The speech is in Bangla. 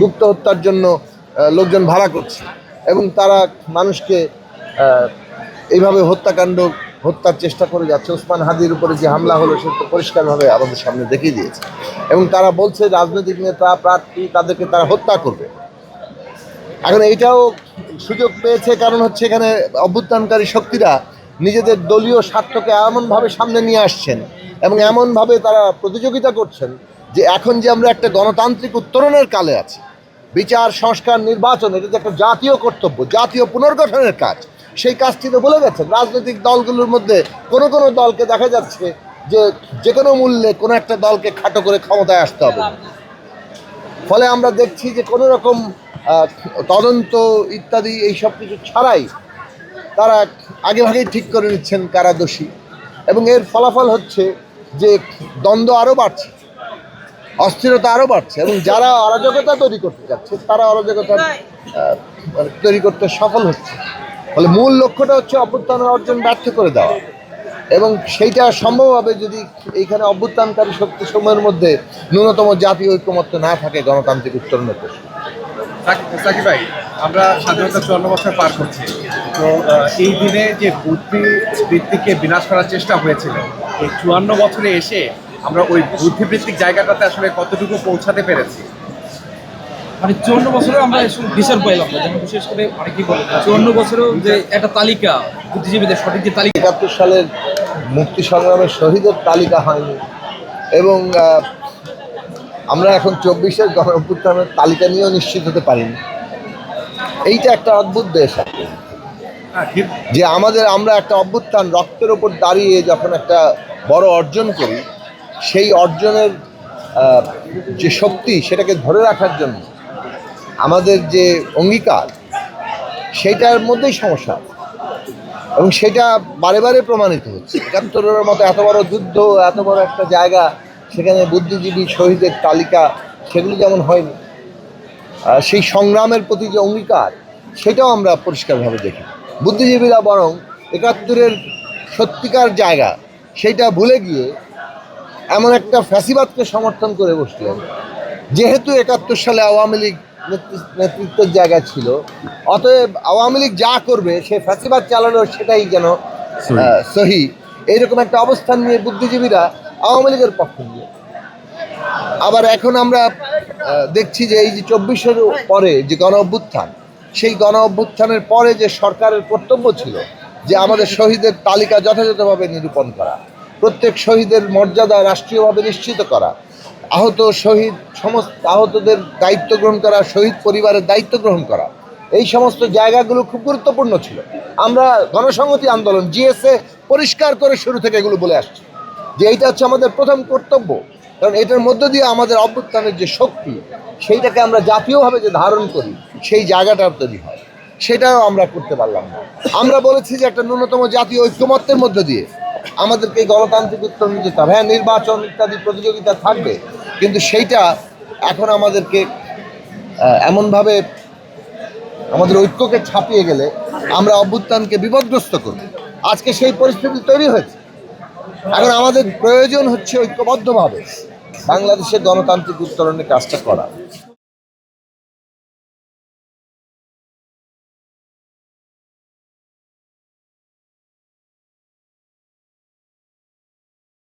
গুপ্ত হত্যার জন্য লোকজন ভাড়া করছে এবং তারা মানুষকে এইভাবে হত্যার চেষ্টা করে যাচ্ছে। ওসমান হাদির উপরে যে হামলা হলো সেটা পরিষ্কারভাবে আমাদের সামনে দেখিয়ে দিয়েছে এবং তারা বলছে রাজনৈতিক নেতা প্রার্থী তাদেরকে তারা হত্যা করবে। এখন এইটাও সুযোগ পেয়েছে, কারণ হচ্ছে এখানে অভ্যুত্থানকারী শক্তিরা নিজেদের দলীয় স্বার্থকে এমনভাবে সামনে নিয়ে আসছেন এবং এমনভাবে তারা প্রতিযোগিতা করছেন যে এখন যে আমরা একটা গণতান্ত্রিক উত্তরণের কালে আছি, বিচার সংস্কার নির্বাচন এটা যে একটা জাতীয় কর্তব্য, জাতীয় পুনর্গঠনের কাজ, সেই কাজটি তো বলে গেছেন। রাজনৈতিক দলগুলোর মধ্যে কোনো কোনো দলকে দেখা যাচ্ছে যে কোনো মূল্যে কোনো একটা দলকে খাটো করে ক্ষমতায় আসতে হবে। ফলে আমরা দেখছি যে কোনো রকম তদন্ত ইত্যাদি এই সব কিছু ছাড়াই তারা আগেভাগেই ঠিক করে নিচ্ছেন কারা দোষী এবং এর ফলাফল হচ্ছে যে দ্বন্দ্ব আরও বাড়ছে, অস্থিরতা আরও বাড়ছে এবং যারা অরাজকতা তৈরি করতে যাচ্ছে তারা অরাজকতা তৈরি করতে সফল হচ্ছে। ফলে মূল লক্ষ্যটা হচ্ছে অভ্যুত্থানের অর্জন ব্যর্থ করে দেওয়া এবং সেইটা সম্ভব হবে যদি এইখানে অভ্যুত্থানকারী শক্তি সময়ের মধ্যে ন্যূনতম জাতীয় ঐক্যমত্য না থাকে গণতান্ত্রিক উত্তরণের প্রশ্ন। সাকিব ভাই, আমরা স্বাধীনতা 54 বছর পার করছি, তো এই দিনে যে বুদ্ধিবৃত্তিকে বিনাশ করার চেষ্টা হয়েছিল, এই 54 বছরে এসে আমরা ওই বুদ্ধিবৃত্তিক জায়গাটাতে আসলে কতটুকু পৌঁছাতে পেরেছি? মানে 54 বছরেও আমরা বিচার পাইলাম না, যেমন বিশেষ করে অনেকেই বলে 54 বছরেও যে একটা তালিকা বুদ্ধিজীবীদের সঠিক যে তালিকা, 71 সালের মুক্তি সংগ্রামের শহীদের তালিকা হয়নি এবং আমরা এখন 24-এর গণ অভ্যুত্থানের তালিকা নিয়েও নিশ্চিত হতে পারিনি। এইটা একটা অদ্ভুত দেশ যে আমরা একটা অভ্যুত্থান রক্তের ওপর দাঁড়িয়ে যখন একটা বড় অর্জন করি, সেই অর্জনের যে শক্তি সেটাকে ধরে রাখার জন্য আমাদের যে অঙ্গীকার সেইটার মধ্যেই সমস্যা এবং সেটা বারে বারে প্রমাণিত হচ্ছে। 71-এর মতো এত বড় যুদ্ধ, এত বড় একটা জায়গা, সেখানে বুদ্ধিজীবী শহীদের তালিকা সেগুলো যেমন হয়নি, সেই সংগ্রামের প্রতি যে অঙ্গীকার সেটাও আমরা পরিষ্কারভাবে দেখি। বুদ্ধিজীবীরা বরং 71-এর সত্যিকার জায়গা সেইটা ভুলে গিয়ে এমন একটা ফ্যাসিবাদকে সমর্থন করে বসলেন। যেহেতু 71 সালে আওয়ামী লীগ নেতৃত্বের জায়গা ছিল, অতএব আওয়ামী লীগ যা করবে সে ফ্যাসিবাদ চালানোর সেটাই যেন সহি, এইরকম একটা অবস্থান নিয়ে বুদ্ধিজীবীরা আওয়ামী লীগের পক্ষ নিয়ে। আবার এখন আমরা দেখছি যে এই যে 24-এর পরে যে গণ অভ্যুত্থান, সেই গণ অভ্যুত্থানের পরে যে সরকারের কর্তব্য ছিল যে আমাদের শহীদের তালিকা যথাযথভাবে নিরূপণ করা, প্রত্যেক শহীদের মর্যাদা রাষ্ট্রীয়ভাবে নিশ্চিত করা, সমস্ত আহতদের দায়িত্ব গ্রহণ করা, শহীদ পরিবারের দায়িত্ব গ্রহণ করা, এই সমস্ত জায়গাগুলো খুব গুরুত্বপূর্ণ ছিল। আমরা গণসংহতি আন্দোলন জিএসএ পরিষ্কার করে শুরু থেকে এগুলো বলে আসছি যে এইটা হচ্ছে আমাদের প্রথম কর্তব্য, কারণ এটার মধ্য দিয়ে আমাদের অভ্যুত্থানের যে শক্তি সেইটাকে আমরা জাতীয়ভাবে যে ধারণ করি সেই জায়গাটা তৈরি হয়। সেটাও আমরা করতে পারলাম না। আমরা বলেছি যে একটা ন্যূনতম জাতীয় ঐক্যমত্যের মধ্য দিয়ে আমাদেরকে এই গণতান্ত্রিক উত্তরণ দিতে হবে। হ্যাঁ, নির্বাচন ইত্যাদি প্রতিযোগিতা থাকবে, কিন্তু সেইটা এখন আমাদেরকে এমনভাবে আমাদের ঐক্যকে ছাপিয়ে গেলে আমরা অভ্যুত্থানকে বিপদগ্রস্ত করব। আজকে সেই পরিস্থিতি তৈরি হয়েছে। এখন আমাদের প্রয়োজন হচ্ছে ঐক্যবদ্ধভাবে বাংলাদেশের গণতান্ত্রিক উত্তরণের কাজটা করা।